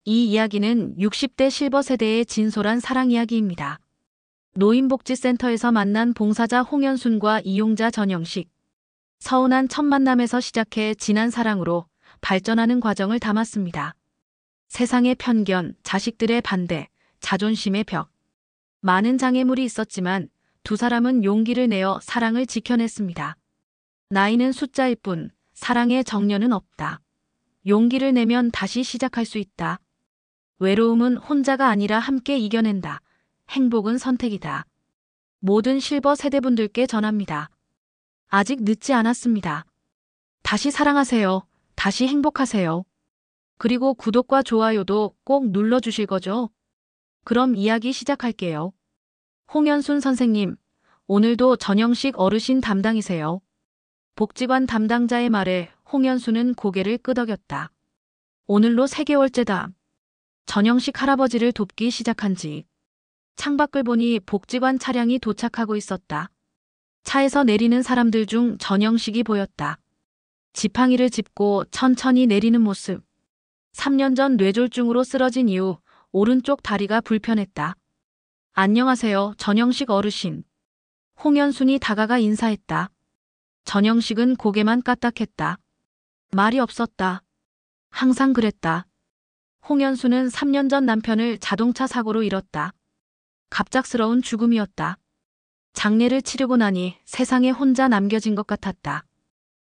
이 이야기는 60대 실버 세대의 진솔한 사랑 이야기입니다. 노인복지센터에서 만난 봉사자 홍연순과 이용자 전영식. 서운한 첫 만남에서 시작해 진한 사랑으로 발전하는 과정을 담았습니다. 세상의 편견, 자식들의 반대, 자존심의 벽. 많은 장애물이 있었지만 두 사람은 용기를 내어 사랑을 지켜냈습니다. 나이는 숫자일 뿐 사랑의 정년은 없다. 용기를 내면 다시 시작할 수 있다. 외로움은 혼자가 아니라 함께 이겨낸다. 행복은 선택이다. 모든 실버 세대분들께 전합니다. 아직 늦지 않았습니다. 다시 사랑하세요. 다시 행복하세요. 그리고 구독과 좋아요도 꼭 눌러주실 거죠? 그럼 이야기 시작할게요. 홍연순 선생님, 오늘도 전영식 어르신 담당이세요. 복지관 담당자의 말에 홍연순은 고개를 끄덕였다. 오늘로 3개월째다. 전영식 할아버지를 돕기 시작한 지. 창밖을 보니 복지관 차량이 도착하고 있었다. 차에서 내리는 사람들 중 전영식이 보였다. 지팡이를 짚고 천천히 내리는 모습. 3년 전 뇌졸중으로 쓰러진 이후 오른쪽 다리가 불편했다. 안녕하세요, 전영식 어르신. 홍연순이 다가가 인사했다. 전영식은 고개만 까딱했다. 말이 없었다. 항상 그랬다. 홍연순은 3년 전 남편을 자동차 사고로 잃었다. 갑작스러운 죽음이었다. 장례를 치르고 나니 세상에 혼자 남겨진 것 같았다.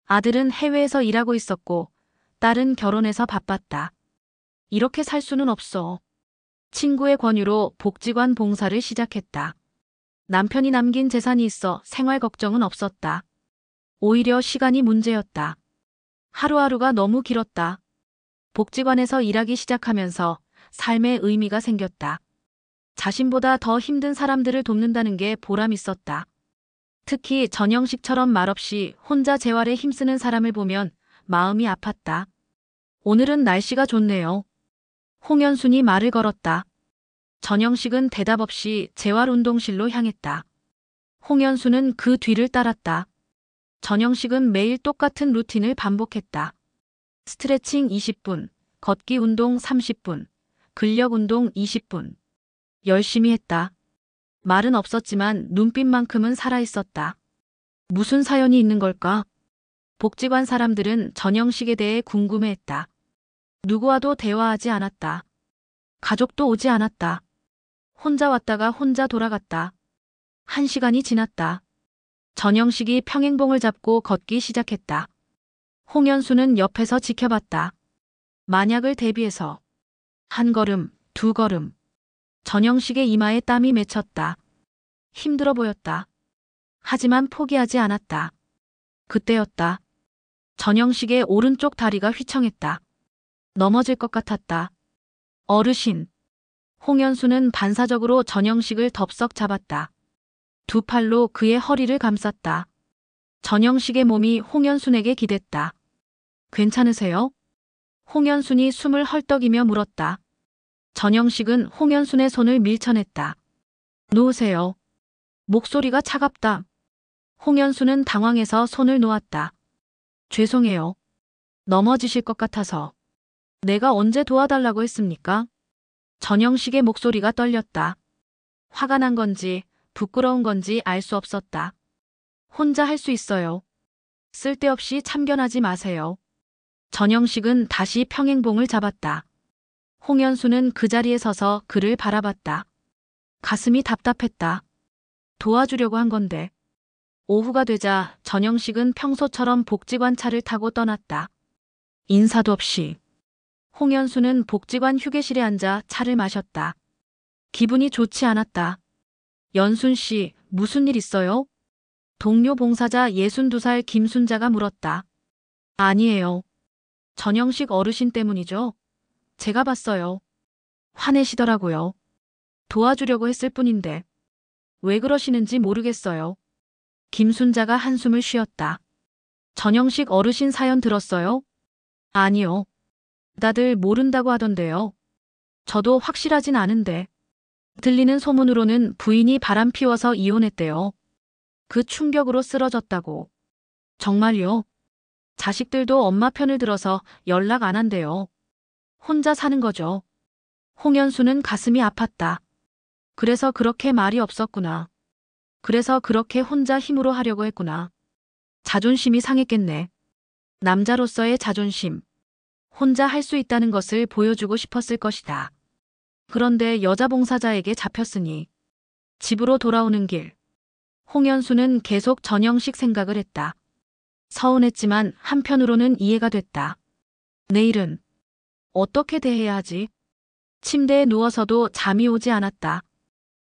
아들은 해외에서 일하고 있었고 딸은 결혼해서 바빴다. 이렇게 살 수는 없어. 친구의 권유로 복지관 봉사를 시작했다. 남편이 남긴 재산이 있어 생활 걱정은 없었다. 오히려 시간이 문제였다. 하루하루가 너무 길었다. 복지관에서 일하기 시작하면서 삶의 의미가 생겼다. 자신보다 더 힘든 사람들을 돕는다는 게 보람 있었다. 특히 전영식처럼 말없이 혼자 재활에 힘쓰는 사람을 보면 마음이 아팠다. 오늘은 날씨가 좋네요. 홍연순이 말을 걸었다. 전영식은 대답 없이 재활운동실로 향했다. 홍연순은 그 뒤를 따랐다. 전영식은 매일 똑같은 루틴을 반복했다. 스트레칭 20분, 걷기 운동 30분, 근력 운동 20분. 열심히 했다. 말은 없었지만 눈빛만큼은 살아있었다. 무슨 사연이 있는 걸까? 복지관 사람들은 전영식에 대해 궁금해했다. 누구와도 대화하지 않았다. 가족도 오지 않았다. 혼자 왔다가 혼자 돌아갔다. 1시간이 지났다. 전영식이 평행봉을 잡고 걷기 시작했다. 홍연수는 옆에서 지켜봤다. 만약을 대비해서 1걸음, 2걸음. 전영식의 이마에 땀이 맺혔다. 힘들어 보였다. 하지만 포기하지 않았다. 그때였다. 전영식의 오른쪽 다리가 휘청했다. 넘어질 것 같았다. 어르신. 홍연수는 반사적으로 전영식을 덥석 잡았다. 두 팔로 그의 허리를 감쌌다. 전영식의 몸이 홍연순에게 기댔다. 괜찮으세요? 홍연순이 숨을 헐떡이며 물었다. 전영식은 홍연순의 손을 밀쳐냈다. 놓으세요. 목소리가 차갑다. 홍연순은 당황해서 손을 놓았다. 죄송해요. 넘어지실 것 같아서. 내가 언제 도와달라고 했습니까? 전영식의 목소리가 떨렸다. 화가 난 건지 부끄러운 건지 알 수 없었다. 혼자 할 수 있어요. 쓸데없이 참견하지 마세요. 전영식은 다시 평행봉을 잡았다. 홍연수는 그 자리에 서서 그를 바라봤다. 가슴이 답답했다. 도와주려고 한 건데. 오후가 되자 전영식은 평소처럼 복지관 차를 타고 떠났다. 인사도 없이. 홍연수는 복지관 휴게실에 앉아 차를 마셨다. 기분이 좋지 않았다. 연순 씨, 무슨 일 있어요? 동료 봉사자 62살 김순자가 물었다. 아니에요. 전영식 어르신 때문이죠. 제가 봤어요. 화내시더라고요. 도와주려고 했을 뿐인데. 왜 그러시는지 모르겠어요. 김순자가 한숨을 쉬었다. 전영식 어르신 사연 들었어요? 아니요. 다들 모른다고 하던데요. 저도 확실하진 않은데. 들리는 소문으로는 부인이 바람 피워서 이혼했대요. 그 충격으로 쓰러졌다고. 정말요? 자식들도 엄마 편을 들어서 연락 안 한대요. 혼자 사는 거죠. 홍연수는 가슴이 아팠다. 그래서 그렇게 말이 없었구나. 그래서 그렇게 혼자 힘으로 하려고 했구나. 자존심이 상했겠네. 남자로서의 자존심. 혼자 할 수 있다는 것을 보여주고 싶었을 것이다. 그런데 여자 봉사자에게 잡혔으니 집으로 돌아오는 길. 홍연수는 계속 전영식 생각을 했다. 서운했지만 한편으로는 이해가 됐다. 내일은 어떻게 대해야 하지? 침대에 누워서도 잠이 오지 않았다.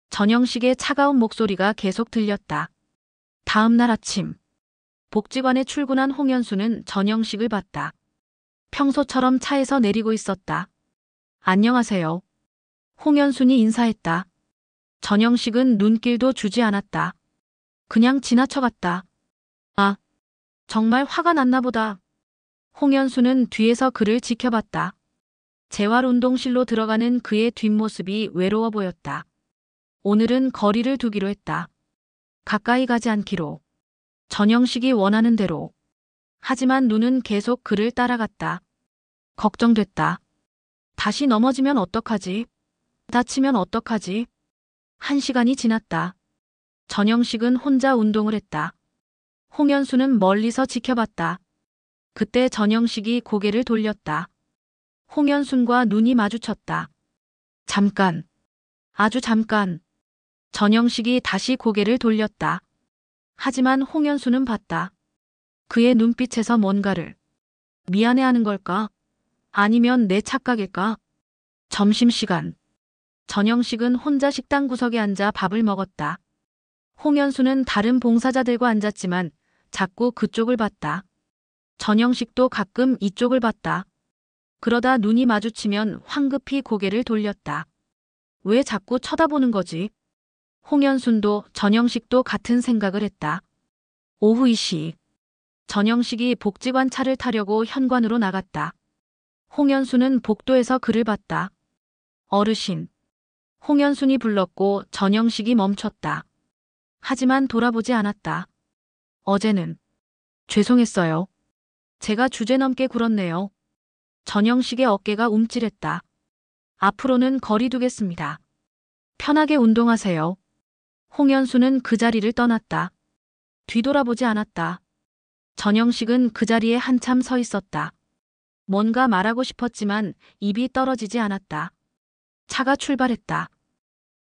전영식의 차가운 목소리가 계속 들렸다. 다음 날 아침. 복지관에 출근한 홍연수는 전영식을 봤다. 평소처럼 차에서 내리고 있었다. 안녕하세요. 홍연순이 인사했다. 전영식은 눈길도 주지 않았다. 그냥 지나쳐갔다. 아, 정말 화가 났나 보다. 홍연수는 뒤에서 그를 지켜봤다. 재활운동실로 들어가는 그의 뒷모습이 외로워 보였다. 오늘은 거리를 두기로 했다. 가까이 가지 않기로. 전영식이 원하는 대로. 하지만 눈은 계속 그를 따라갔다. 걱정됐다. 다시 넘어지면 어떡하지? 다치면 어떡하지? 1시간이 지났다. 전영식은 혼자 운동을 했다. 홍연수는 멀리서 지켜봤다. 그때 전영식이 고개를 돌렸다. 홍연순과 눈이 마주쳤다. 잠깐. 아주 잠깐. 전영식이 다시 고개를 돌렸다. 하지만 홍연수는 봤다. 그의 눈빛에서 뭔가를. 미안해하는 걸까? 아니면 내 착각일까? 점심시간. 전영식은 혼자 식당 구석에 앉아 밥을 먹었다. 홍연수는 다른 봉사자들과 앉았지만 자꾸 그쪽을 봤다. 전영식도 가끔 이쪽을 봤다. 그러다 눈이 마주치면 황급히 고개를 돌렸다. 왜 자꾸 쳐다보는 거지? 홍연순도 전영식도 같은 생각을 했다. 오후 2시. 전영식이 복지관 차를 타려고 현관으로 나갔다. 홍연순은 복도에서 그를 봤다. 어르신. 홍연순이 불렀고 전영식이 멈췄다. 하지만 돌아보지 않았다. 어제는 죄송했어요. 제가 주제넘게 굴었네요. 전영식의 어깨가 움찔했다. 앞으로는 거리 두겠습니다. 편하게 운동하세요. 홍연수는 그 자리를 떠났다. 뒤돌아보지 않았다. 전영식은 그 자리에 한참 서 있었다. 뭔가 말하고 싶었지만 입이 떨어지지 않았다. 차가 출발했다.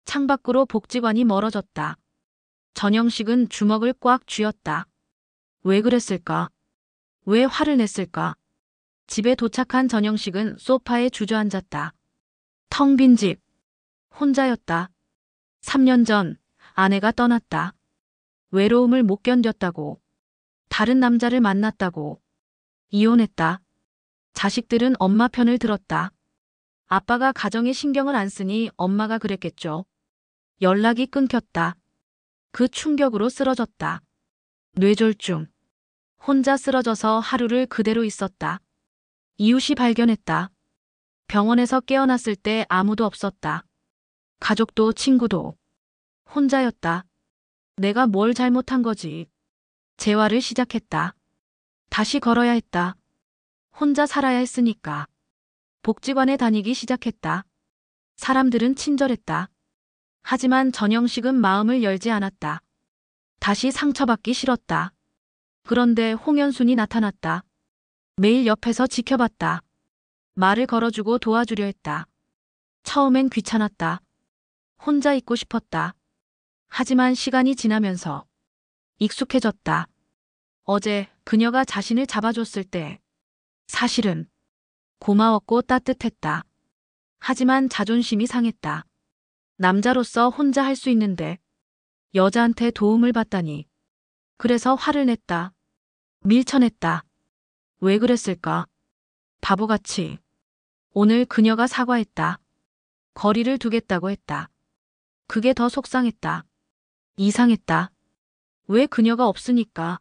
창밖으로 복지관이 멀어졌다. 전영식은 주먹을 꽉 쥐었다. 왜 그랬을까? 왜 화를 냈을까? 집에 도착한 전영식은 소파에 주저앉았다. 텅 빈 집. 혼자였다. 3년 전 아내가 떠났다. 외로움을 못 견뎠다고. 다른 남자를 만났다고. 이혼했다. 자식들은 엄마 편을 들었다. 아빠가 가정에 신경을 안 쓰니 엄마가 그랬겠죠. 연락이 끊겼다. 그 충격으로 쓰러졌다. 뇌졸중. 혼자 쓰러져서 하루를 그대로 있었다. 이웃이 발견했다. 병원에서 깨어났을 때 아무도 없었다. 가족도 친구도. 혼자였다. 내가 뭘 잘못한 거지. 재활을 시작했다. 다시 걸어야 했다. 혼자 살아야 했으니까. 복지관에 다니기 시작했다. 사람들은 친절했다. 하지만 전영식은 마음을 열지 않았다. 다시 상처받기 싫었다. 그런데 홍연순이 나타났다. 매일 옆에서 지켜봤다. 말을 걸어주고 도와주려 했다. 처음엔 귀찮았다. 혼자 있고 싶었다. 하지만 시간이 지나면서 익숙해졌다. 어제 그녀가 자신을 잡아줬을 때 사실은 고마웠고 따뜻했다. 하지만 자존심이 상했다. 남자로서 혼자 할 수 있는데 여자한테 도움을 받다니. 그래서 화를 냈다. 밀쳐냈다. 왜 그랬을까? 바보같이. 오늘 그녀가 사과했다. 거리를 두겠다고 했다. 그게 더 속상했다. 이상했다. 왜 그녀가 없으니까.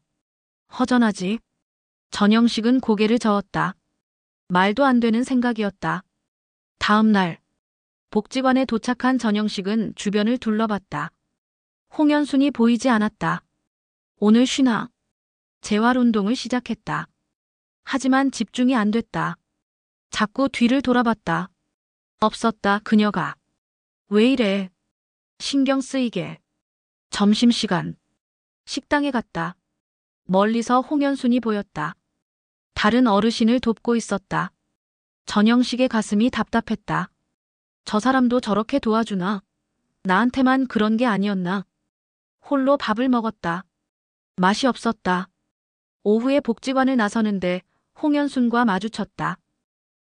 허전하지? 전영식은 고개를 저었다. 말도 안 되는 생각이었다. 다음 날 복지관에 도착한 전영식은 주변을 둘러봤다. 홍연순이 보이지 않았다. 오늘 쉬나? 재활운동을 시작했다. 하지만 집중이 안 됐다. 자꾸 뒤를 돌아봤다. 없었다, 그녀가. 왜 이래? 신경 쓰이게. 점심시간. 식당에 갔다. 멀리서 홍연순이 보였다. 다른 어르신을 돕고 있었다. 전영식의 가슴이 답답했다. 저 사람도 저렇게 도와주나? 나한테만 그런 게 아니었나? 홀로 밥을 먹었다. 맛이 없었다. 오후에 복지관을 나서는데 홍연순과 마주쳤다.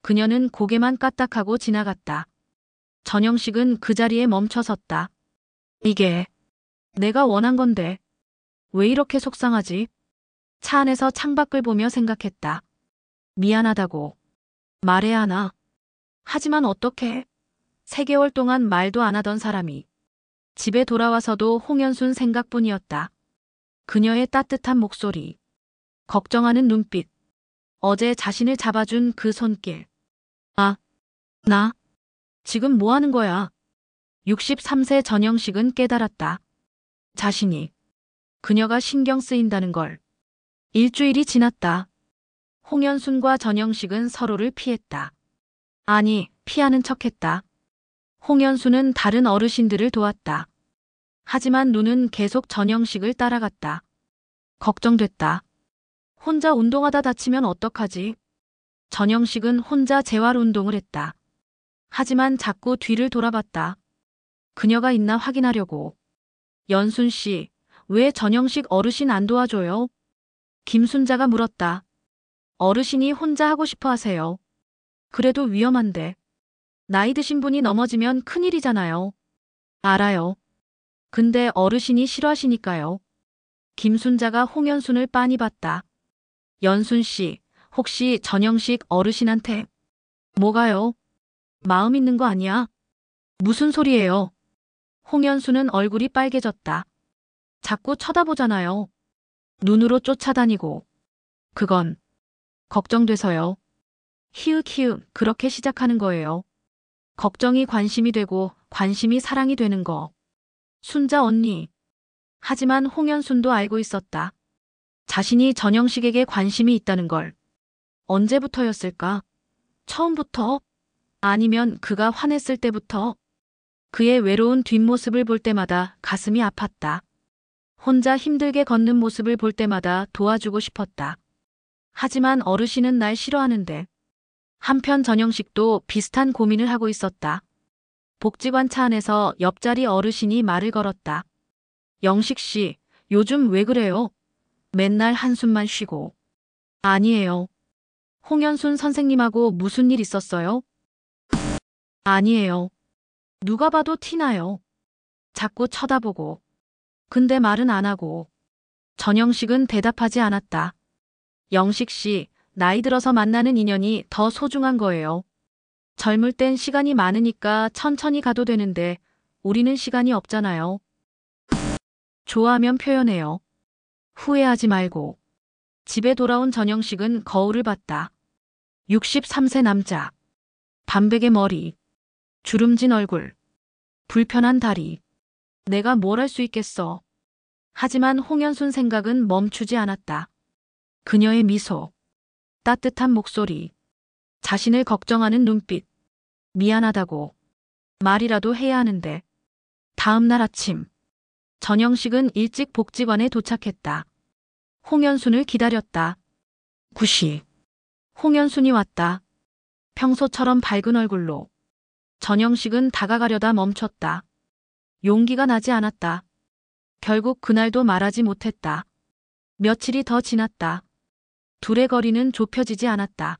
그녀는 고개만 까딱하고 지나갔다. 전영식은 그 자리에 멈춰섰다. 이게 내가 원한 건데 왜 이렇게 속상하지? 차 안에서 창밖을 보며 생각했다. 미안하다고 말해야 하나? 하지만 어떡해? 3개월 동안 말도 안 하던 사람이 집에 돌아와서도 홍연순 생각뿐이었다. 그녀의 따뜻한 목소리, 걱정하는 눈빛, 어제 자신을 잡아준 그 손길. 아, 나 지금 뭐 하는 거야? 63세 전영식은 깨달았다. 자신이 그녀가 신경 쓰인다는 걸. 일주일이 지났다. 홍연순과 전영식은 서로를 피했다. 아니, 피하는 척했다. 홍연순은 다른 어르신들을 도왔다. 하지만 눈은 계속 전영식을 따라갔다. 걱정됐다. 혼자 운동하다 다치면 어떡하지? 전영식은 혼자 재활 운동을 했다. 하지만 자꾸 뒤를 돌아봤다. 그녀가 있나 확인하려고. 연순 씨, 왜 전영식 어르신 안 도와줘요? 김순자가 물었다. 어르신이 혼자 하고 싶어 하세요. 그래도 위험한데. 나이 드신 분이 넘어지면 큰일이잖아요. 알아요. 근데 어르신이 싫어하시니까요. 김순자가 홍연순을 빤히 봤다. 연순 씨, 혹시 전영식 어르신한테 뭐가요? 마음 있는 거 아니야? 무슨 소리예요? 홍연순은 얼굴이 빨개졌다. 자꾸 쳐다보잖아요. 눈으로 쫓아다니고. 그건 걱정돼서요. 히읗히읗 그렇게 시작하는 거예요. 걱정이 관심이 되고 관심이 사랑이 되는 거. 순자 언니. 하지만 홍연순도 알고 있었다. 자신이 전영식에게 관심이 있다는 걸. 언제부터였을까? 처음부터? 아니면 그가 화냈을 때부터? 그의 외로운 뒷모습을 볼 때마다 가슴이 아팠다. 혼자 힘들게 걷는 모습을 볼 때마다 도와주고 싶었다. 하지만 어르신은 날 싫어하는데. 한편 전영식도 비슷한 고민을 하고 있었다. 복지관 차 안에서 옆자리 어르신이 말을 걸었다. 영식 씨, 요즘 왜 그래요? 맨날 한숨만 쉬고. 아니에요. 홍연순 선생님하고 무슨 일 있었어요? 아니에요. 누가 봐도 티나요. 자꾸 쳐다보고. 근데 말은 안 하고. 전영식은 대답하지 않았다. 영식 씨, 나이 들어서 만나는 인연이 더 소중한 거예요. 젊을 땐 시간이 많으니까 천천히 가도 되는데 우리는 시간이 없잖아요. 좋아하면 표현해요. 후회하지 말고. 집에 돌아온 전영식은 거울을 봤다. 63세 남자. 반백의 머리. 주름진 얼굴. 불편한 다리. 내가 뭘 할 수 있겠어. 하지만 홍연순 생각은 멈추지 않았다. 그녀의 미소. 따뜻한 목소리. 자신을 걱정하는 눈빛. 미안하다고. 말이라도 해야 하는데. 다음 날 아침. 전영식은 일찍 복지관에 도착했다. 홍연순을 기다렸다. 9시. 홍연순이 왔다. 평소처럼 밝은 얼굴로. 전영식은 다가가려다 멈췄다. 용기가 나지 않았다. 결국 그날도 말하지 못했다. 며칠이 더 지났다. 둘의 거리는 좁혀지지 않았다.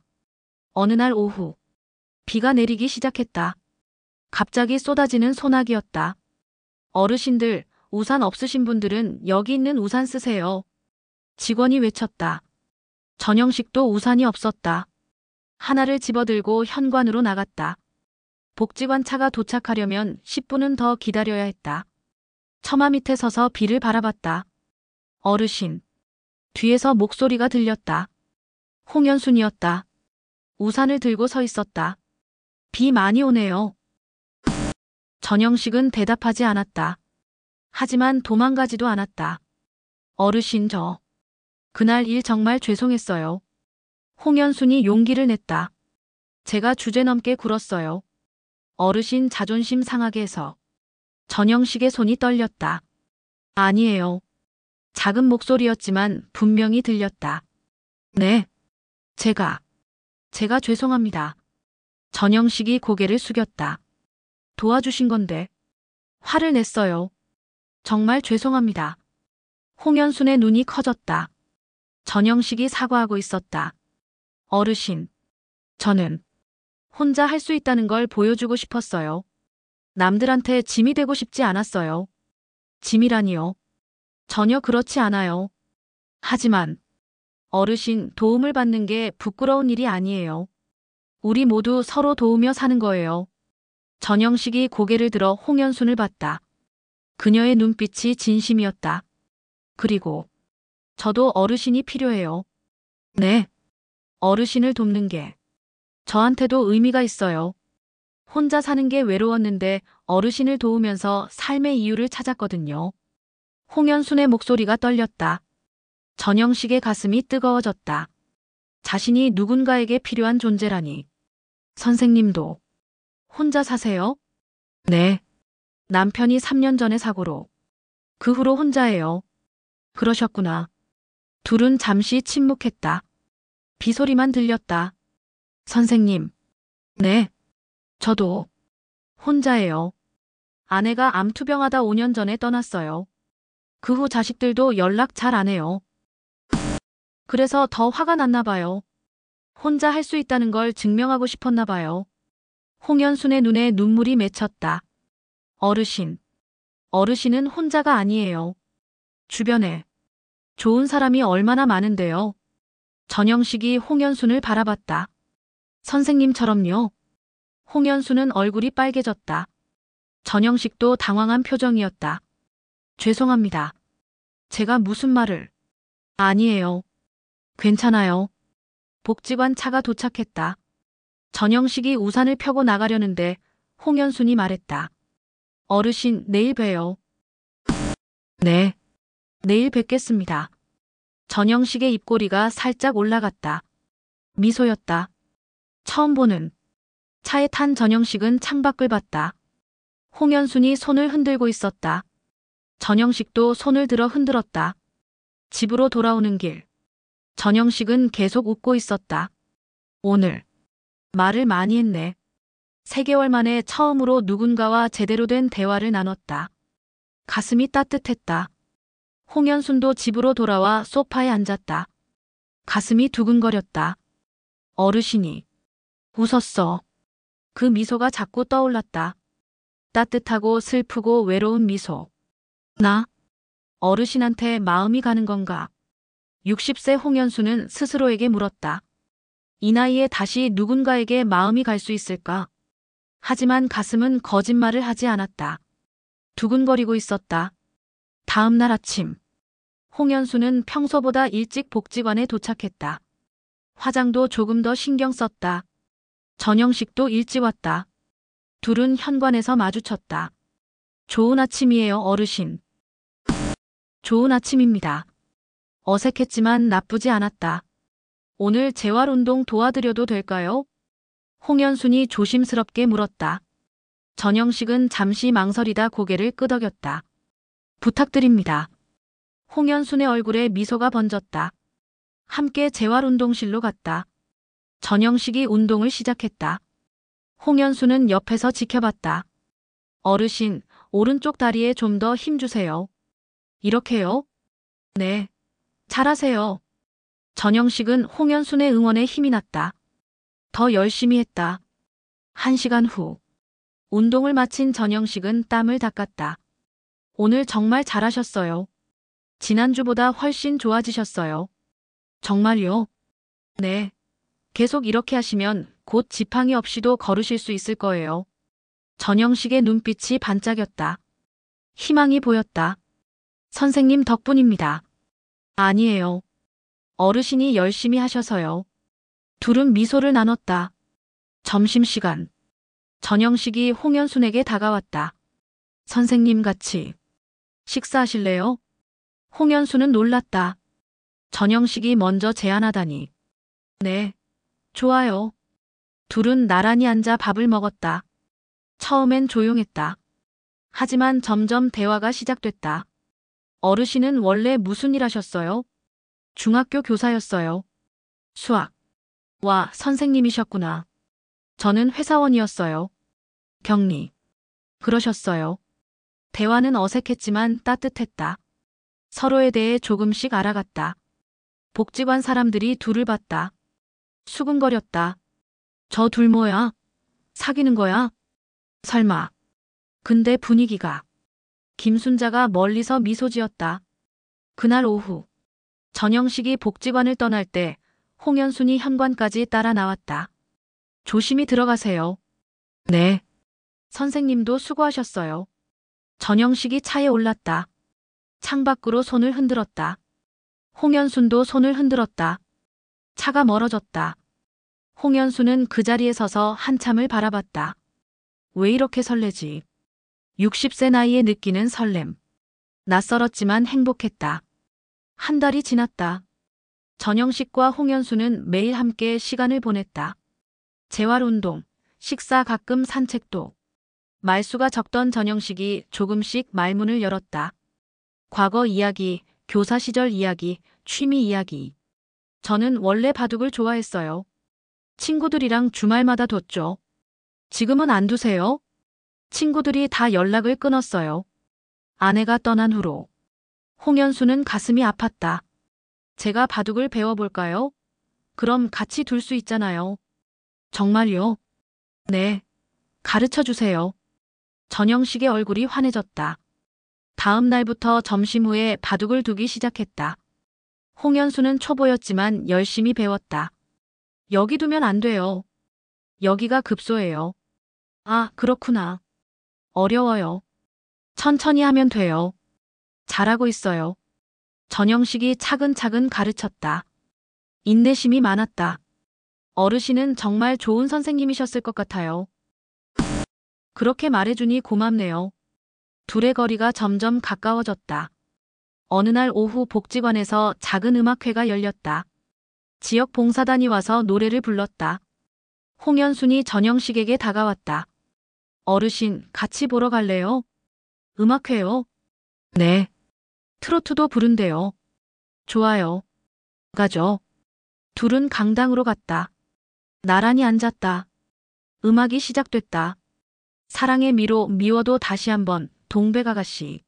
어느 날 오후. 비가 내리기 시작했다. 갑자기 쏟아지는 소나기였다. 어르신들, 우산 없으신 분들은 여기 있는 우산 쓰세요. 직원이 외쳤다. 전영식도 우산이 없었다. 하나를 집어들고 현관으로 나갔다. 복지관 차가 도착하려면 10분은 더 기다려야 했다. 처마 밑에 서서 비를 바라봤다. 어르신. 뒤에서 목소리가 들렸다. 홍연순이었다. 우산을 들고 서 있었다. 비 많이 오네요. 전영식은 대답하지 않았다. 하지만 도망가지도 않았다. 어르신 그날 일 정말 죄송했어요. 홍연순이 용기를 냈다. 제가 주제넘게 굴었어요. 어르신 자존심 상하게 해서 전영식의 손이 떨렸다. 아니에요. 작은 목소리였지만 분명히 들렸다. 네. 제가 죄송합니다. 전영식이 고개를 숙였다. 도와주신 건데. 화를 냈어요. 정말 죄송합니다. 홍연순의 눈이 커졌다. 전영식이 사과하고 있었다. 어르신, 저는 혼자 할 수 있다는 걸 보여주고 싶었어요. 남들한테 짐이 되고 싶지 않았어요. 짐이라니요. 전혀 그렇지 않아요. 하지만 어르신 도움을 받는 게 부끄러운 일이 아니에요. 우리 모두 서로 도우며 사는 거예요. 전영식이 고개를 들어 홍연순을 봤다. 그녀의 눈빛이 진심이었다. 그리고 저도 어르신이 필요해요. 네. 어르신을 돕는 게 저한테도 의미가 있어요. 혼자 사는 게 외로웠는데 어르신을 도우면서 삶의 이유를 찾았거든요. 홍연순의 목소리가 떨렸다. 전영식의 가슴이 뜨거워졌다. 자신이 누군가에게 필요한 존재라니. 선생님도 혼자 사세요? 네. 남편이 3년 전에 사고로. 그 후로 혼자예요. 그러셨구나. 둘은 잠시 침묵했다. 비소리만 들렸다. 선생님. 네. 저도 혼자예요. 아내가 암투병하다 5년 전에 떠났어요. 그 후 자식들도 연락 잘 안 해요. 그래서 더 화가 났나 봐요. 혼자 할 수 있다는 걸 증명하고 싶었나 봐요. 홍연순의 눈에 눈물이 맺혔다. 어르신은 혼자가 아니에요. 주변에 좋은 사람이 얼마나 많은데요. 전영식이 홍연순을 바라봤다. 선생님처럼요. 홍연순은 얼굴이 빨개졌다. 전영식도 당황한 표정이었다. 죄송합니다. 제가 무슨 말을. 아니에요. 괜찮아요. 복지관 차가 도착했다. 전영식이 우산을 펴고 나가려는데 홍연순이 말했다. 어르신, 내일 봬요. 네. 내일 뵙겠습니다. 전영식의 입꼬리가 살짝 올라갔다. 미소였다. 처음 보는. 차에 탄 전영식은 창밖을 봤다. 홍연순이 손을 흔들고 있었다. 전영식도 손을 들어 흔들었다. 집으로 돌아오는 길. 전영식은 계속 웃고 있었다. 오늘 말을 많이 했네. 3개월 만에 처음으로 누군가와 제대로 된 대화를 나눴다. 가슴이 따뜻했다. 홍연순도 집으로 돌아와 소파에 앉았다. 가슴이 두근거렸다. 어르신이 웃었어. 그 미소가 자꾸 떠올랐다. 따뜻하고 슬프고 외로운 미소. 나 어르신한테 마음이 가는 건가? 60세 홍연수는 스스로에게 물었다. 이 나이에 다시 누군가에게 마음이 갈 수 있을까? 하지만 가슴은 거짓말을 하지 않았다. 두근거리고 있었다. 다음 날 아침. 홍연수는 평소보다 일찍 복지관에 도착했다. 화장도 조금 더 신경 썼다. 전영식도 일찍 왔다. 둘은 현관에서 마주쳤다. 좋은 아침이에요, 어르신. 좋은 아침입니다. 어색했지만 나쁘지 않았다. 오늘 재활운동 도와드려도 될까요? 홍연순이 조심스럽게 물었다. 전영식은 잠시 망설이다 고개를 끄덕였다. 부탁드립니다. 홍연순의 얼굴에 미소가 번졌다. 함께 재활운동실로 갔다. 전영식이 운동을 시작했다. 홍연순은 옆에서 지켜봤다. 어르신, 오른쪽 다리에 좀 더 힘 주세요. 이렇게요? 네. 잘하세요. 전영식은 홍연순의 응원에 힘이 났다. 더 열심히 했다. 1시간 후. 운동을 마친 전영식은 땀을 닦았다. 오늘 정말 잘하셨어요. 지난주보다 훨씬 좋아지셨어요. 정말요? 네. 계속 이렇게 하시면 곧 지팡이 없이도 걸으실 수 있을 거예요. 전영식의 눈빛이 반짝였다. 희망이 보였다. 선생님 덕분입니다. 아니에요. 어르신이 열심히 하셔서요. 둘은 미소를 나눴다. 점심시간. 전영식이 홍연순에게 다가왔다. 선생님 같이 식사하실래요? 홍연순은 놀랐다. 전영식이 먼저 제안하다니. 네, 좋아요. 둘은 나란히 앉아 밥을 먹었다. 처음엔 조용했다. 하지만 점점 대화가 시작됐다. 어르신은 원래 무슨 일 하셨어요? 중학교 교사였어요. 수학. 와, 선생님이셨구나. 저는 회사원이었어요. 격리. 그러셨어요. 대화는 어색했지만 따뜻했다. 서로에 대해 조금씩 알아갔다. 복지관 사람들이 둘을 봤다. 수근거렸다. 저 둘 뭐야? 사귀는 거야? 설마. 근데 분위기가. 김순자가 멀리서 미소 지었다. 그날 오후. 전영식이 복지관을 떠날 때 홍연순이 현관까지 따라 나왔다. 조심히 들어가세요. 네. 선생님도 수고하셨어요. 전영식이 차에 올랐다. 창밖으로 손을 흔들었다. 홍연순도 손을 흔들었다. 차가 멀어졌다. 홍연순은 그 자리에 서서 한참을 바라봤다. 왜 이렇게 설레지? 60세 나이에 느끼는 설렘. 낯설었지만 행복했다. 한 달이 지났다. 전영식과 홍연수는 매일 함께 시간을 보냈다. 재활운동, 식사 가끔 산책도. 말수가 적던 전영식이 조금씩 말문을 열었다. 과거 이야기, 교사 시절 이야기, 취미 이야기. 저는 원래 바둑을 좋아했어요. 친구들이랑 주말마다 뒀죠. 지금은 안 두세요? 친구들이 다 연락을 끊었어요. 아내가 떠난 후로. 홍연수는 가슴이 아팠다. 제가 바둑을 배워볼까요? 그럼 같이 둘 수 있잖아요. 정말요? 네. 가르쳐 주세요. 전영식의 얼굴이 환해졌다. 다음 날부터 점심 후에 바둑을 두기 시작했다. 홍연수는 초보였지만 열심히 배웠다. 여기 두면 안 돼요. 여기가 급소예요. 아, 그렇구나. 어려워요. 천천히 하면 돼요. 잘하고 있어요. 전영식이 차근차근 가르쳤다. 인내심이 많았다. 어르신은 정말 좋은 선생님이셨을 것 같아요. 그렇게 말해주니 고맙네요. 둘의 거리가 점점 가까워졌다. 어느 날 오후 복지관에서 작은 음악회가 열렸다. 지역 봉사단이 와서 노래를 불렀다. 홍연순이 전영식에게 다가왔다. 어르신, 같이 보러 갈래요? 음악회요? 네. 트로트도 부른대요. 좋아요. 가죠. 둘은 강당으로 갔다. 나란히 앉았다. 음악이 시작됐다. 사랑의 미로 미워도 다시 한번 동백아가씨.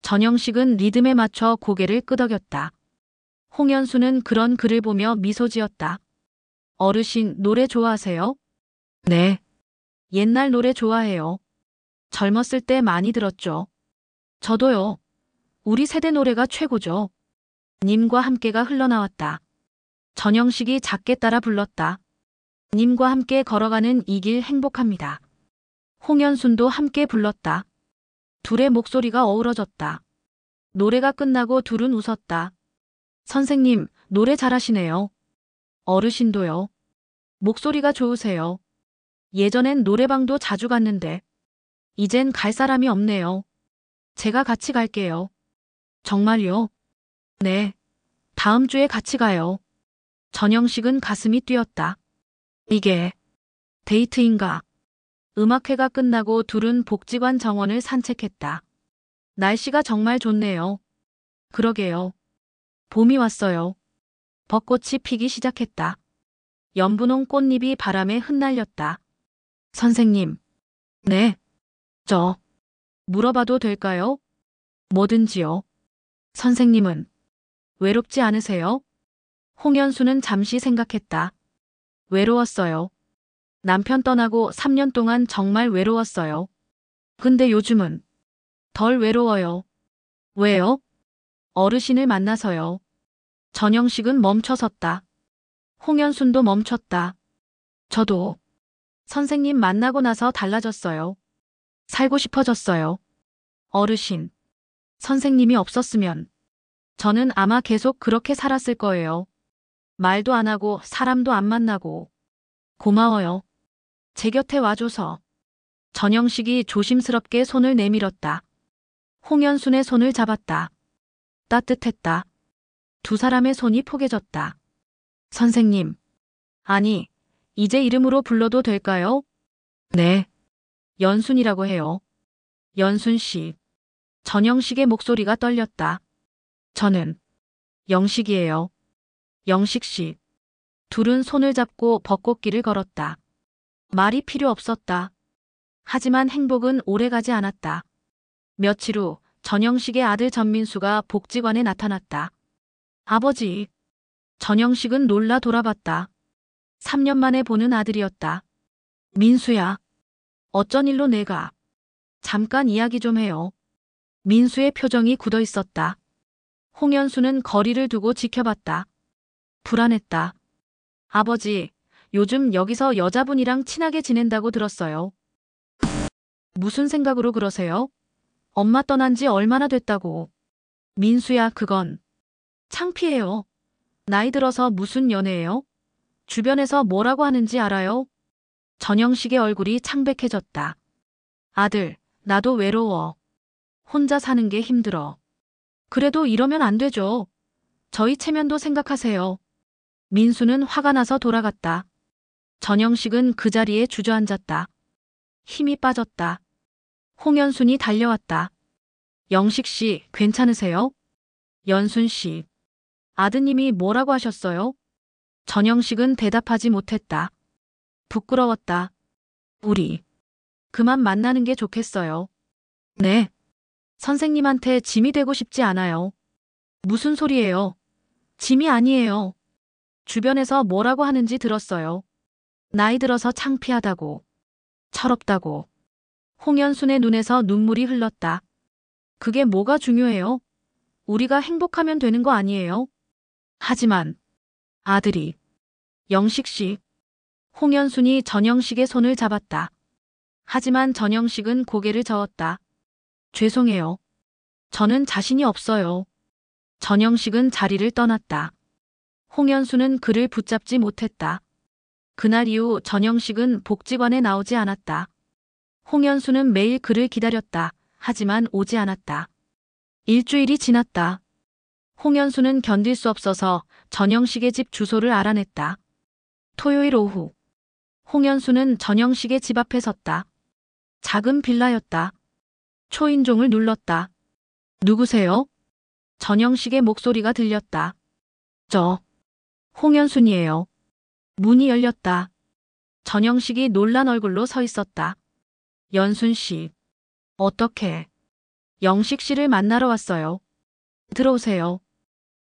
전영식은 리듬에 맞춰 고개를 끄덕였다. 홍연수는 그런 그를 보며 미소 지었다. 어르신 노래 좋아하세요? 네. 옛날 노래 좋아해요. 젊었을 때 많이 들었죠. 저도요. 우리 세대 노래가 최고죠. 님과 함께가 흘러나왔다. 전영식이 작게 따라 불렀다. 님과 함께 걸어가는 이 길 행복합니다. 홍연순도 함께 불렀다. 둘의 목소리가 어우러졌다. 노래가 끝나고 둘은 웃었다. 선생님, 노래 잘하시네요. 어르신도요. 목소리가 좋으세요. 예전엔 노래방도 자주 갔는데 이젠 갈 사람이 없네요. 제가 같이 갈게요. 정말요? 네. 다음 주에 같이 가요. 전영식은 가슴이 뛰었다. 이게 데이트인가? 음악회가 끝나고 둘은 복지관 정원을 산책했다. 날씨가 정말 좋네요. 그러게요. 봄이 왔어요. 벚꽃이 피기 시작했다. 연분홍 꽃잎이 바람에 흩날렸다. 선생님. 네. 저 물어봐도 될까요? 뭐든지요. 선생님은 외롭지 않으세요? 홍연수는 잠시 생각했다. 외로웠어요. 남편 떠나고 3년 동안 정말 외로웠어요. 근데 요즘은 덜 외로워요. 왜요? 어르신을 만나서요. 전영식은 멈춰섰다. 홍연순도 멈췄다. 저도 선생님 만나고 나서 달라졌어요. 살고 싶어졌어요. 어르신, 선생님이 없었으면 저는 아마 계속 그렇게 살았을 거예요. 말도 안 하고 사람도 안 만나고. 고마워요. 제 곁에 와줘서. 전영식이 조심스럽게 손을 내밀었다. 홍연순의 손을 잡았다. 따뜻했다. 두 사람의 손이 포개졌다. 선생님. 아니, 이제 이름으로 불러도 될까요? 네. 연순이라고 해요. 연순 씨. 전영식의 목소리가 떨렸다. 저는 영식이에요. 영식 씨. 둘은 손을 잡고 벚꽃길을 걸었다. 말이 필요 없었다. 하지만 행복은 오래가지 않았다. 며칠 후 전영식의 아들 전민수가 복지관에 나타났다. 아버지. 전영식은 놀라 돌아봤다. 3년 만에 보는 아들이었다. 민수야. 어쩐 일로 내가. 잠깐 이야기 좀 해요. 민수의 표정이 굳어 있었다. 홍연수는 거리를 두고 지켜봤다. 불안했다. 아버지, 요즘 여기서 여자분이랑 친하게 지낸다고 들었어요. 무슨 생각으로 그러세요? 엄마 떠난 지 얼마나 됐다고. 민수야, 그건 창피해요. 나이 들어서 무슨 연애예요? 주변에서 뭐라고 하는지 알아요? 전영식의 얼굴이 창백해졌다. 아들, 나도 외로워. 혼자 사는 게 힘들어. 그래도 이러면 안 되죠. 저희 체면도 생각하세요. 민수는 화가 나서 돌아갔다. 전영식은 그 자리에 주저앉았다. 힘이 빠졌다. 홍연순이 달려왔다. 영식 씨, 괜찮으세요? 연순 씨. 아드님이 뭐라고 하셨어요? 전영식은 대답하지 못했다. 부끄러웠다. 우리 그만 만나는 게 좋겠어요. 네. 선생님한테 짐이 되고 싶지 않아요. 무슨 소리예요? 짐이 아니에요. 주변에서 뭐라고 하는지 들었어요. 나이 들어서 창피하다고. 철없다고. 홍연순의 눈에서 눈물이 흘렀다. 그게 뭐가 중요해요? 우리가 행복하면 되는 거 아니에요? 하지만 아들이. 영식 씨. 홍연순이 전영식의 손을 잡았다. 하지만 전영식은 고개를 저었다. 죄송해요. 저는 자신이 없어요. 전영식은 자리를 떠났다. 홍연수는 그를 붙잡지 못했다. 그날 이후 전영식은 복지관에 나오지 않았다. 홍연수는 매일 그를 기다렸다. 하지만 오지 않았다. 일주일이 지났다. 홍연수는 견딜 수 없어서 전영식의 집 주소를 알아냈다. 토요일 오후. 홍연수는 전영식의 집 앞에 섰다. 작은 빌라였다. 초인종을 눌렀다. 누구세요? 전영식의 목소리가 들렸다. 저 홍연순이에요. 문이 열렸다. 전영식이 놀란 얼굴로 서 있었다. 연순 씨. 어떻게? 영식 씨를 만나러 왔어요. 들어오세요.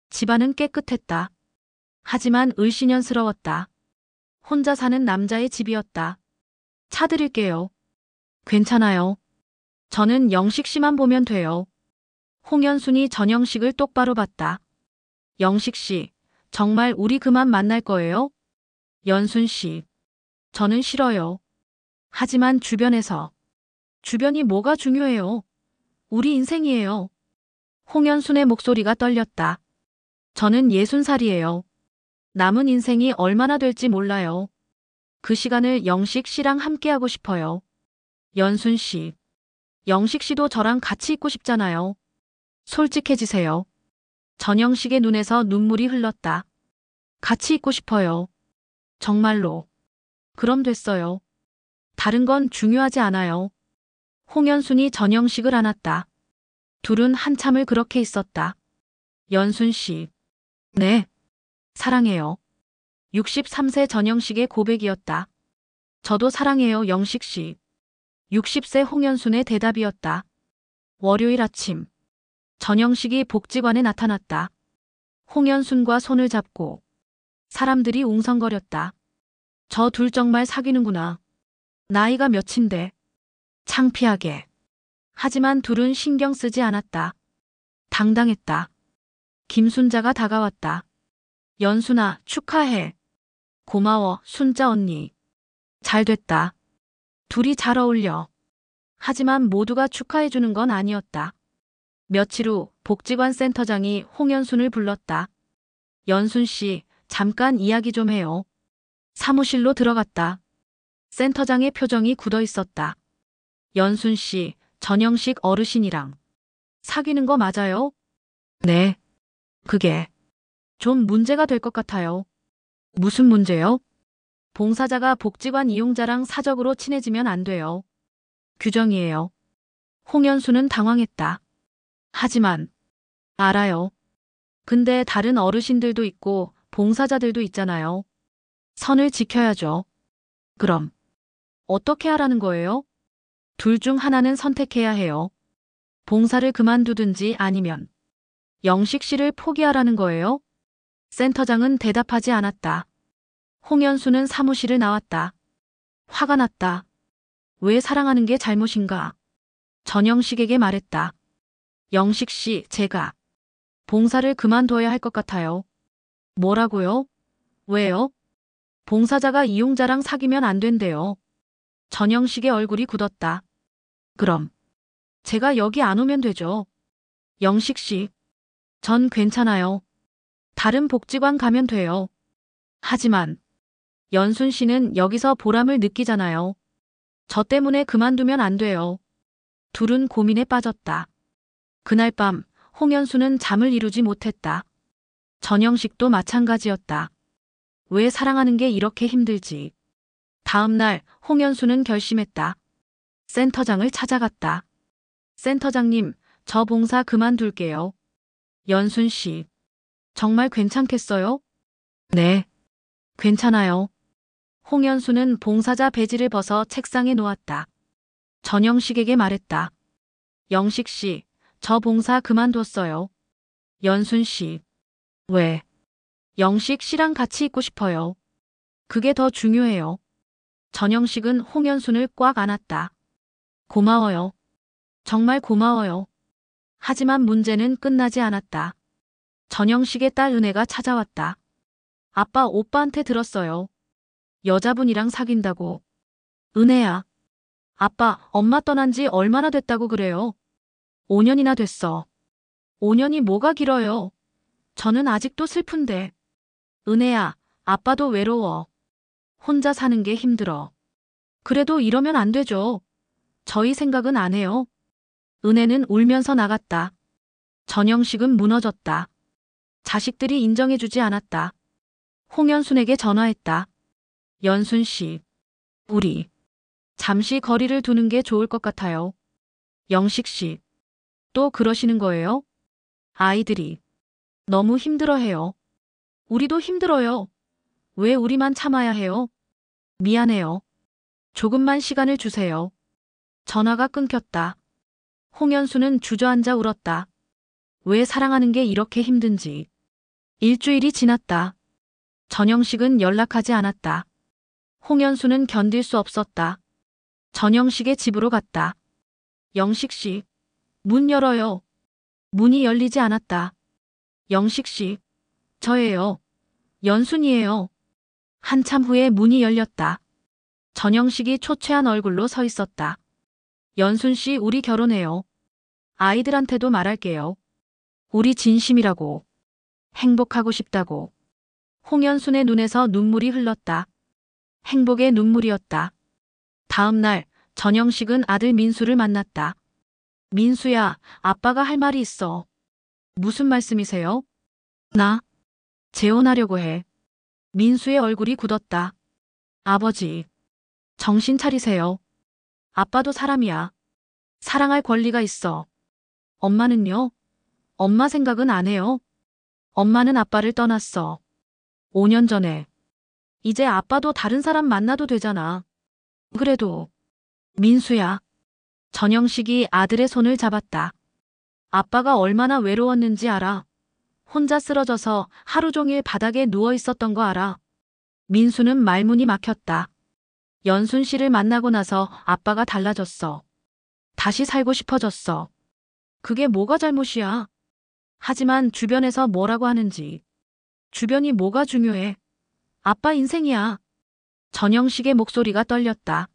집안은 깨끗했다. 하지만 을씨년스러웠다. 혼자 사는 남자의 집이었다. 차 드릴게요. 괜찮아요. 저는 영식 씨만 보면 돼요. 홍연순이 전영식을 똑바로 봤다. 영식 씨, 정말 우리 그만 만날 거예요? 연순 씨, 저는 싫어요. 하지만 주변이 뭐가 중요해요? 우리 인생이에요. 홍연순의 목소리가 떨렸다. 저는 60살이에요. 남은 인생이 얼마나 될지 몰라요. 그 시간을 영식 씨랑 함께하고 싶어요. 연순 씨, 영식 씨도 저랑 같이 있고 싶잖아요. 솔직해지세요. 전영식의 눈에서 눈물이 흘렀다. 같이 있고 싶어요. 정말로. 그럼 됐어요. 다른 건 중요하지 않아요. 홍연순이 전영식을 안았다. 둘은 한참을 그렇게 있었다. 연순 씨. 네. 사랑해요. 63세 전영식의 고백이었다. 저도 사랑해요, 영식 씨. 60세 홍연순의 대답이었다. 월요일 아침. 전영식이 복지관에 나타났다. 홍연순과 손을 잡고. 사람들이 웅성거렸다. 저 둘 정말 사귀는구나. 나이가 몇인데. 창피하게. 하지만 둘은 신경 쓰지 않았다. 당당했다. 김순자가 다가왔다. 연순아, 축하해. 고마워, 순자 언니. 잘 됐다. 둘이 잘 어울려. 하지만 모두가 축하해주는 건 아니었다. 며칠 후 복지관 센터장이 홍연순을 불렀다. 연순 씨, 잠깐 이야기 좀 해요. 사무실로 들어갔다. 센터장의 표정이 굳어 있었다. 연순 씨, 전영식 어르신이랑 사귀는 거 맞아요? 네. 그게 좀 문제가 될 것 같아요. 무슨 문제요? 봉사자가 복지관 이용자랑 사적으로 친해지면 안 돼요. 규정이에요. 홍연수는 당황했다. 하지만, 알아요. 근데 다른 어르신들도 있고 봉사자들도 있잖아요. 선을 지켜야죠. 그럼, 어떻게 하라는 거예요? 둘 중 하나는 선택해야 해요. 봉사를 그만두든지 아니면 영식 씨를 포기하라는 거예요? 센터장은 대답하지 않았다. 홍연수는 사무실을 나왔다. 화가 났다. 왜 사랑하는 게 잘못인가? 전영식에게 말했다. 영식 씨, 제가 봉사를 그만둬야 할 것 같아요. 뭐라고요? 왜요? 봉사자가 이용자랑 사귀면 안 된대요. 전영식의 얼굴이 굳었다. 그럼 제가 여기 안 오면 되죠. 영식 씨, 전 괜찮아요. 다른 복지관 가면 돼요. 하지만 연순 씨는 여기서 보람을 느끼잖아요. 저 때문에 그만두면 안 돼요. 둘은 고민에 빠졌다. 그날 밤 홍연수는 잠을 이루지 못했다. 전영식도 마찬가지였다. 왜 사랑하는 게 이렇게 힘들지? 다음 날 홍연수는 결심했다. 센터장을 찾아갔다. 센터장님, 저 봉사 그만둘게요. 연순 씨, 정말 괜찮겠어요? 네, 괜찮아요. 홍연수는 봉사자 배지를 벗어 책상에 놓았다. 전영식에게 말했다. 영식 씨, 저 봉사 그만뒀어요. 연순 씨, 왜? 영식 씨랑 같이 있고 싶어요. 그게 더 중요해요. 전영식은 홍연순을 꽉 안았다. 고마워요. 정말 고마워요. 하지만 문제는 끝나지 않았다. 전영식의 딸 은혜가 찾아왔다. 아빠 오빠한테 들었어요. 여자분이랑 사귄다고. 은혜야. 아빠, 엄마 떠난 지 얼마나 됐다고 그래요? 5년이나 됐어. 5년이 뭐가 길어요? 저는 아직도 슬픈데. 은혜야, 아빠도 외로워. 혼자 사는 게 힘들어. 그래도 이러면 안 되죠. 저희 생각은 안 해요. 은혜는 울면서 나갔다. 전영식은 무너졌다. 자식들이 인정해주지 않았다. 홍연순에게 전화했다. 연순 씨, 우리 잠시 거리를 두는 게 좋을 것 같아요. 영식 씨, 또 그러시는 거예요? 아이들이 너무 힘들어해요. 우리도 힘들어요. 왜 우리만 참아야 해요? 미안해요. 조금만 시간을 주세요. 전화가 끊겼다. 홍연수는 주저앉아 울었다. 왜 사랑하는 게 이렇게 힘든지. 일주일이 지났다. 전영식은 연락하지 않았다. 홍연수는 견딜 수 없었다. 전영식의 집으로 갔다. 영식 씨, 문 열어요. 문이 열리지 않았다. 영식 씨, 저예요. 연순이에요. 한참 후에 문이 열렸다. 전영식이 초췌한 얼굴로 서 있었다. 연순 씨, 우리 결혼해요. 아이들한테도 말할게요. 우리 진심이라고. 행복하고 싶다고. 홍연순의 눈에서 눈물이 흘렀다. 행복의 눈물이었다. 다음 날 전영식은 아들 민수를 만났다. 민수야, 아빠가 할 말이 있어. 무슨 말씀이세요? 나 재혼하려고 해. 민수의 얼굴이 굳었다. 아버지, 정신 차리세요. 아빠도 사람이야. 사랑할 권리가 있어. 엄마는요? 엄마 생각은 안 해요. 엄마는 아빠를 떠났어. 5년 전에. 이제 아빠도 다른 사람 만나도 되잖아. 그래도 민수야. 전영식이 아들의 손을 잡았다. 아빠가 얼마나 외로웠는지 알아. 혼자 쓰러져서 하루 종일 바닥에 누워 있었던 거 알아. 민수는 말문이 막혔다. 연순 씨를 만나고 나서 아빠가 달라졌어. 다시 살고 싶어졌어. 그게 뭐가 잘못이야. 하지만 주변에서 뭐라고 하는지. 주변이 뭐가 중요해. 아빠 인생이야. 전영식의 목소리가 떨렸다.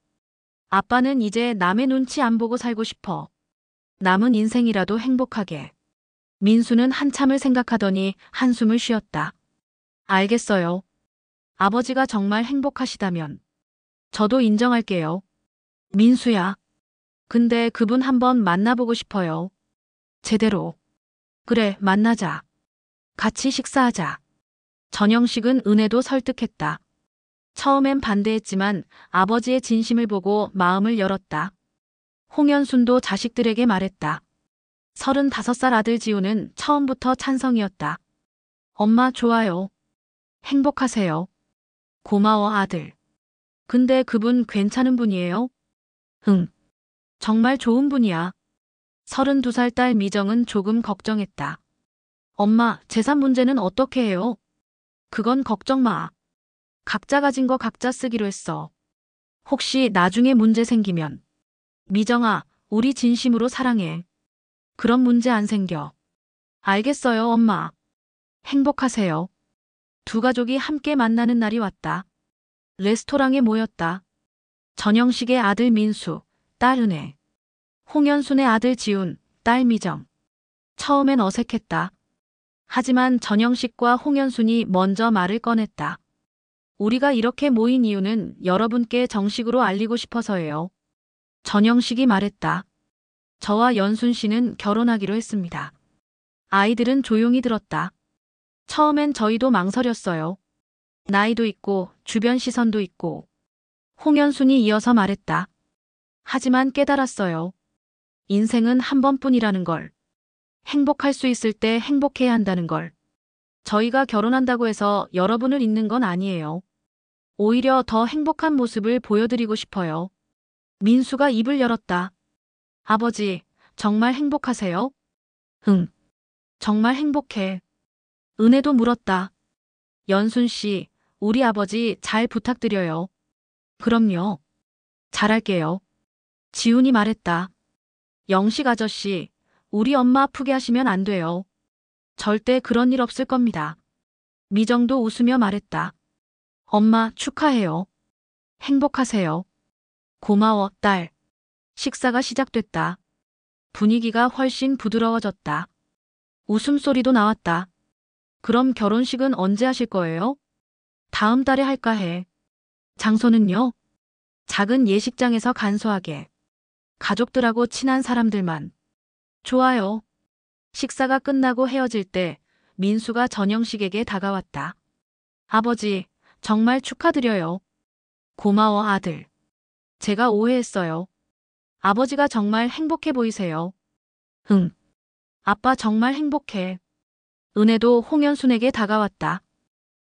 아빠는 이제 남의 눈치 안 보고 살고 싶어. 남은 인생이라도 행복하게. 민수는 한참을 생각하더니 한숨을 쉬었다. 알겠어요. 아버지가 정말 행복하시다면 저도 인정할게요. 민수야. 근데 그분 한번 만나보고 싶어요. 제대로. 그래, 만나자. 같이 식사하자. 전영식은 은혜도 설득했다. 처음엔 반대했지만 아버지의 진심을 보고 마음을 열었다. 홍연순도 자식들에게 말했다. 35살 아들 지우는 처음부터 찬성이었다. 엄마 좋아요. 행복하세요. 고마워 아들. 근데 그분 괜찮은 분이에요? 응. 정말 좋은 분이야. 32살 딸 미정은 조금 걱정했다. 엄마, 재산 문제는 어떻게 해요? 그건 걱정 마. 각자 가진 거 각자 쓰기로 했어. 혹시 나중에 문제 생기면. 미정아, 우리 진심으로 사랑해. 그런 문제 안 생겨. 알겠어요, 엄마. 행복하세요. 두 가족이 함께 만나는 날이 왔다. 레스토랑에 모였다. 전영식의 아들 민수, 딸 은혜. 홍연순의 아들 지훈, 딸 미정. 처음엔 어색했다. 하지만 전영식과 홍연순이 먼저 말을 꺼냈다. 우리가 이렇게 모인 이유는 여러분께 정식으로 알리고 싶어서예요. 전영식이 말했다. 저와 연순 씨는 결혼하기로 했습니다. 아이들은 조용히 들었다. 처음엔 저희도 망설였어요. 나이도 있고 주변 시선도 있고. 홍연순이 이어서 말했다. 하지만 깨달았어요. 인생은 한 번뿐이라는 걸. 행복할 수 있을 때 행복해야 한다는 걸. 저희가 결혼한다고 해서 여러분을 잊는 건 아니에요. 오히려 더 행복한 모습을 보여드리고 싶어요. 민수가 입을 열었다. 아버지, 정말 행복하세요? 응. 정말 행복해. 은혜도 물었다. 연순 씨, 우리 아버지 잘 부탁드려요. 그럼요. 잘할게요. 지훈이 말했다. 영식 아저씨, 우리 엄마 아프게 하시면 안 돼요. 절대 그런 일 없을 겁니다. 미정도 웃으며 말했다. 엄마 축하해요. 행복하세요. 고마워, 딸. 식사가 시작됐다. 분위기가 훨씬 부드러워졌다. 웃음소리도 나왔다. 그럼 결혼식은 언제 하실 거예요? 다음 달에 할까 해. 장소는요? 작은 예식장에서 간소하게. 가족들하고 친한 사람들만. 좋아요. 식사가 끝나고 헤어질 때 민수가 전영식에게 다가왔다. 아버지, 정말 축하드려요. 고마워, 아들. 제가 오해했어요. 아버지가 정말 행복해 보이세요. 응. 아빠 정말 행복해. 은혜도 홍연순에게 다가왔다.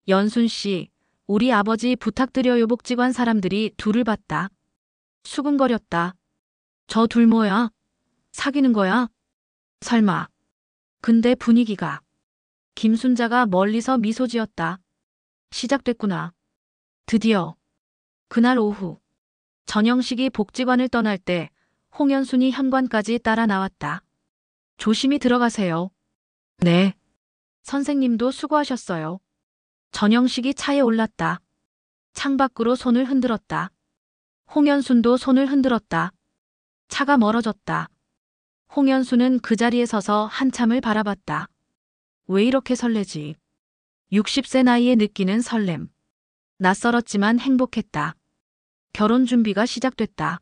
연순 씨, 우리 아버지 부탁드려요. 복직원 사람들이 둘을 봤다. 수근거렸다. 저 둘 뭐야? 사귀는 거야? 설마. 근데 분위기가. 김순자가 멀리서 미소 지었다. 시작됐구나. 드디어. 그날 오후. 전영식이 복직원을 떠날 때 홍연순이 현관까지 따라 나왔다. 조심히 들어가세요. 네. 선생님도 수고하셨어요. 전영식이 차에 올랐다. 창밖으로 손을 흔들었다. 홍연순도 손을 흔들었다. 차가 멀어졌다. 홍연순은 그 자리에 서서 한참을 바라봤다. 왜 이렇게 설레지? 60세 나이에 느끼는 설렘. 낯설었지만 행복했다. 결혼 준비가 시작됐다.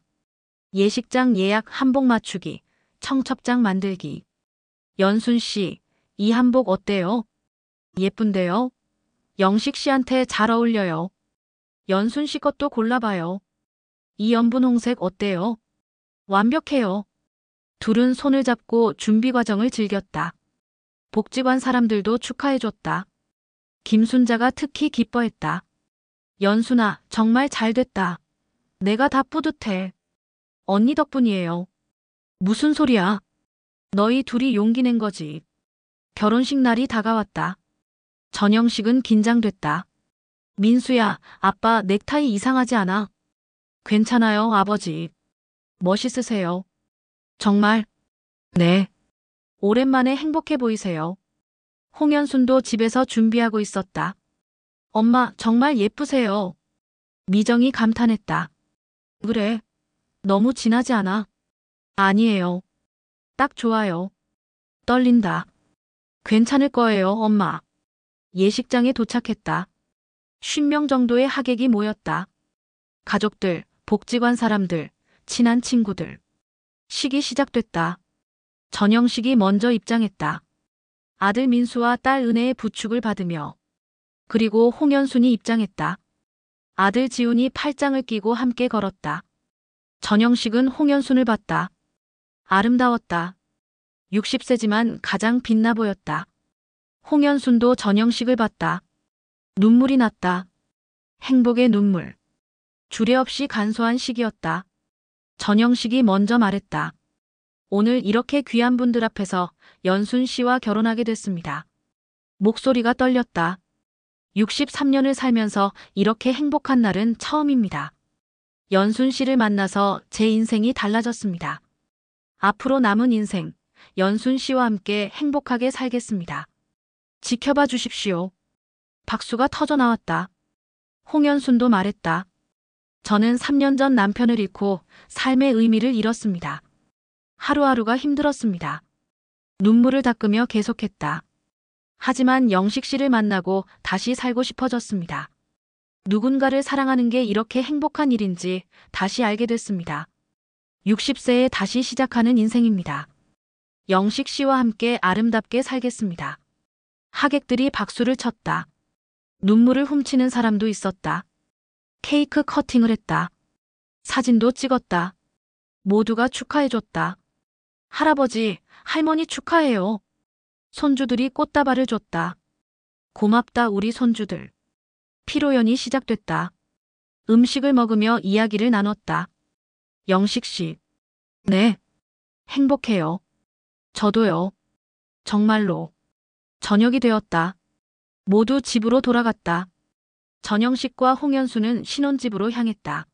예식장 예약 한복 맞추기, 청첩장 만들기. 연순 씨, 이 한복 어때요? 예쁜데요? 영식 씨한테 잘 어울려요. 연순 씨 것도 골라봐요. 이 연분홍색 어때요? 완벽해요. 둘은 손을 잡고 준비 과정을 즐겼다. 복직원 사람들도 축하해줬다. 김순자가 특히 기뻐했다. 연순아, 정말 잘 됐다. 내가 다 뿌듯해. 언니 덕분이에요. 무슨 소리야? 너희 둘이 용기 낸 거지. 결혼식 날이 다가왔다. 전영식은 긴장됐다. 민수야, 아빠 넥타이 이상하지 않아? 괜찮아요, 아버지. 멋있으세요. 정말? 네. 오랜만에 행복해 보이세요. 홍연순도 집에서 준비하고 있었다. 엄마, 정말 예쁘세요. 미정이 감탄했다. 그래. 너무 진하지 않아? 아니에요. 딱 좋아요. 떨린다. 괜찮을 거예요, 엄마. 예식장에 도착했다. 50명 정도의 하객이 모였다. 가족들, 복직원 사람들, 친한 친구들. 식이 시작됐다. 전영식이 먼저 입장했다. 아들 민수와 딸 은혜의 부축을 받으며. 그리고 홍연순이 입장했다. 아들 지훈이 팔짱을 끼고 함께 걸었다. 전영식은 홍연순을 봤다. 아름다웠다. 60세지만 가장 빛나 보였다. 홍연순도 전영식을 봤다. 눈물이 났다. 행복의 눈물. 주례없이 간소한 시기였다. 전영식이 먼저 말했다. 오늘 이렇게 귀한 분들 앞에서 연순 씨와 결혼하게 됐습니다. 목소리가 떨렸다. 63년을 살면서 이렇게 행복한 날은 처음입니다. 연순 씨를 만나서 제 인생이 달라졌습니다. 앞으로 남은 인생, 연순 씨와 함께 행복하게 살겠습니다. 지켜봐 주십시오. 박수가 터져 나왔다. 홍연순도 말했다. 저는 3년 전 남편을 잃고 삶의 의미를 잃었습니다. 하루하루가 힘들었습니다. 눈물을 닦으며 계속했다. 하지만 영식 씨를 만나고 다시 살고 싶어졌습니다. 누군가를 사랑하는 게 이렇게 행복한 일인지 다시 알게 됐습니다. 60세에 다시 시작하는 인생입니다. 영식 씨와 함께 아름답게 살겠습니다. 하객들이 박수를 쳤다. 눈물을 훔치는 사람도 있었다. 케이크 커팅을 했다. 사진도 찍었다. 모두가 축하해줬다. 할아버지, 할머니 축하해요. 손주들이 꽃다발을 줬다. 고맙다 우리 손주들. 피로연이 시작됐다. 음식을 먹으며 이야기를 나눴다. 영식 씨. 네. 행복해요. 저도요. 정말로. 저녁이 되었다. 모두 집으로 돌아갔다. 전영식과 홍연수는 신혼집으로 향했다.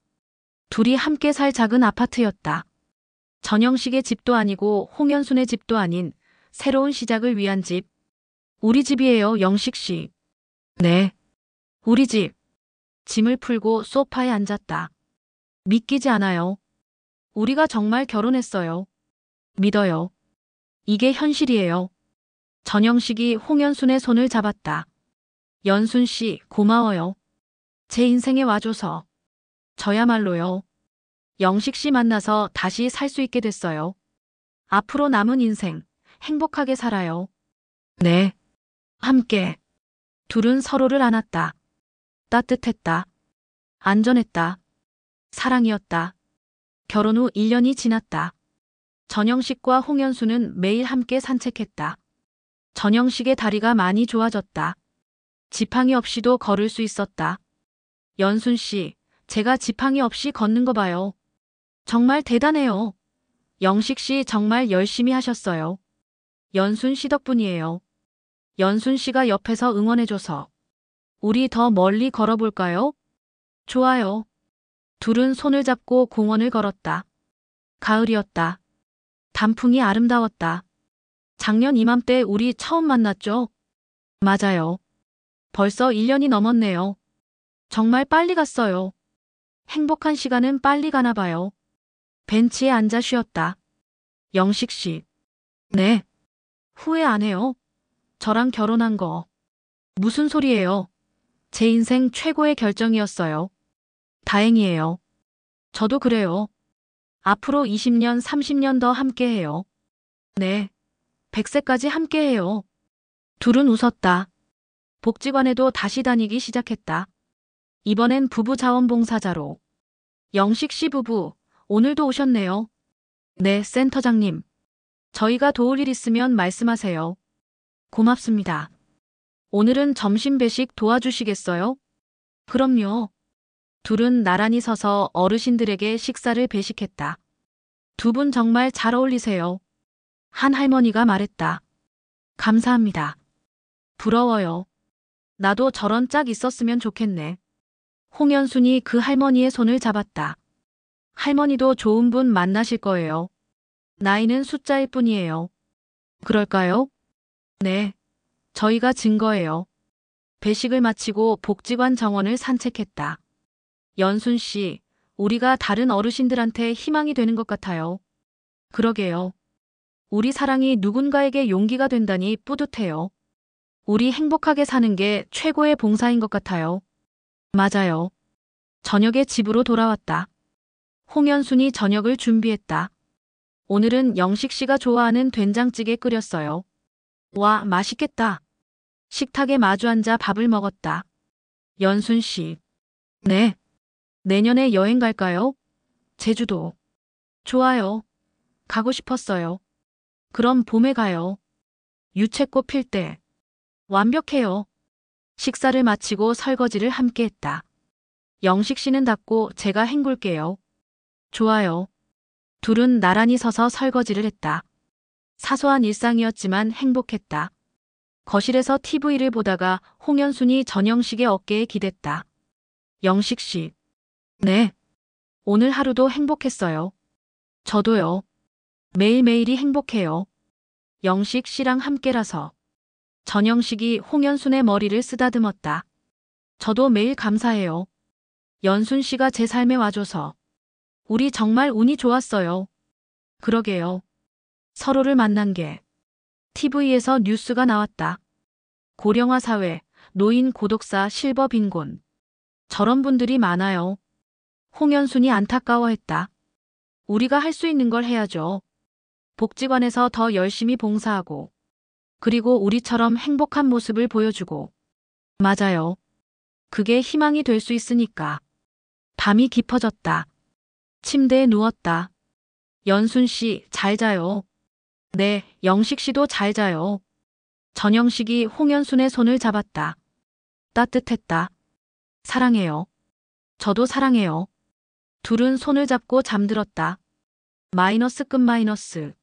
둘이 함께 살 작은 아파트였다. 전영식의 집도 아니고 홍연순의 집도 아닌 새로운 시작을 위한 집. 우리 집이에요, 영식 씨. 네. 우리 집. 짐을 풀고 소파에 앉았다. 믿기지 않아요. 우리가 정말 결혼했어요. 믿어요. 이게 현실이에요. 전영식이 홍연순의 손을 잡았다. 연순 씨, 고마워요. 제 인생에 와줘서. 저야말로요. 영식 씨 만나서 다시 살 수 있게 됐어요. 앞으로 남은 인생, 행복하게 살아요. 네. 함께. 둘은 서로를 안았다. 따뜻했다. 안전했다. 사랑이었다. 결혼 후 1년이 지났다. 전영식과 홍연수는 매일 함께 산책했다. 전영식의 다리가 많이 좋아졌다. 지팡이 없이도 걸을 수 있었다. 연순 씨, 제가 지팡이 없이 걷는 거 봐요. 정말 대단해요. 영식 씨 정말 열심히 하셨어요. 연순 씨 덕분이에요. 연순 씨가 옆에서 응원해줘서. 우리 더 멀리 걸어볼까요? 좋아요. 둘은 손을 잡고 공원을 걸었다. 가을이었다. 단풍이 아름다웠다. 작년 이맘때 우리 처음 만났죠? 맞아요. 벌써 1년이 넘었네요. 정말 빨리 갔어요. 행복한 시간은 빨리 가나 봐요. 벤치에 앉아 쉬었다. 영식 씨. 네. 후회 안 해요. 저랑 결혼한 거. 무슨 소리예요? 제 인생 최고의 결정이었어요. 다행이에요. 저도 그래요. 앞으로 20년, 30년 더 함께해요. 네. 100세까지 함께해요. 둘은 웃었다. 복지관에도 다시 다니기 시작했다. 이번엔 부부 자원봉사자로. 영식 씨 부부, 오늘도 오셨네요. 네, 센터장님. 저희가 도울 일 있으면 말씀하세요. 고맙습니다. 오늘은 점심 배식 도와주시겠어요? 그럼요. 둘은 나란히 서서 어르신들에게 식사를 배식했다. 두 분 정말 잘 어울리세요. 한 할머니가 말했다. 감사합니다. 부러워요. 나도 저런 짝 있었으면 좋겠네. 홍연순이 그 할머니의 손을 잡았다. 할머니도 좋은 분 만나실 거예요. 나이는 숫자일 뿐이에요. 그럴까요? 네. 저희가 증거예요. 배식을 마치고 복지관 정원을 산책했다. 연순 씨, 우리가 다른 어르신들한테 희망이 되는 것 같아요. 그러게요. 우리 사랑이 누군가에게 용기가 된다니 뿌듯해요. 우리 행복하게 사는 게 최고의 봉사인 것 같아요. 맞아요. 저녁에 집으로 돌아왔다. 홍연순이 저녁을 준비했다. 오늘은 영식 씨가 좋아하는 된장찌개 끓였어요. 와, 맛있겠다. 식탁에 마주 앉아 밥을 먹었다. 연순 씨. 네. 내년에 여행 갈까요? 제주도. 좋아요. 가고 싶었어요. 그럼 봄에 가요. 유채꽃 필 때. 완벽해요. 식사를 마치고 설거지를 함께 했다. 영식 씨는 닦고 제가 헹굴게요. 좋아요. 둘은 나란히 서서 설거지를 했다. 사소한 일상이었지만 행복했다. 거실에서 TV를 보다가 홍연순이 전영식의 어깨에 기댔다. 영식 씨. 네. 오늘 하루도 행복했어요. 저도요. 매일매일이 행복해요. 영식 씨랑 함께라서. 전영식이 홍연순의 머리를 쓰다듬었다. 저도 매일 감사해요. 연순 씨가 제 삶에 와줘서. 우리 정말 운이 좋았어요. 그러게요. 서로를 만난 게. TV에서 뉴스가 나왔다. 고령화 사회, 노인 고독사 실버 빈곤. 저런 분들이 많아요. 홍연순이 안타까워했다. 우리가 할 수 있는 걸 해야죠. 복지관에서 더 열심히 봉사하고, 그리고 우리처럼 행복한 모습을 보여주고. 맞아요. 그게 희망이 될 수 있으니까. 밤이 깊어졌다. 침대에 누웠다. 연순 씨, 잘 자요. 네, 영식 씨도 잘 자요. 전영식이 홍연순의 손을 잡았다. 따뜻했다. 사랑해요. 저도 사랑해요. 둘은 손을 잡고 잠들었다. 마이너스 끝 마이너스.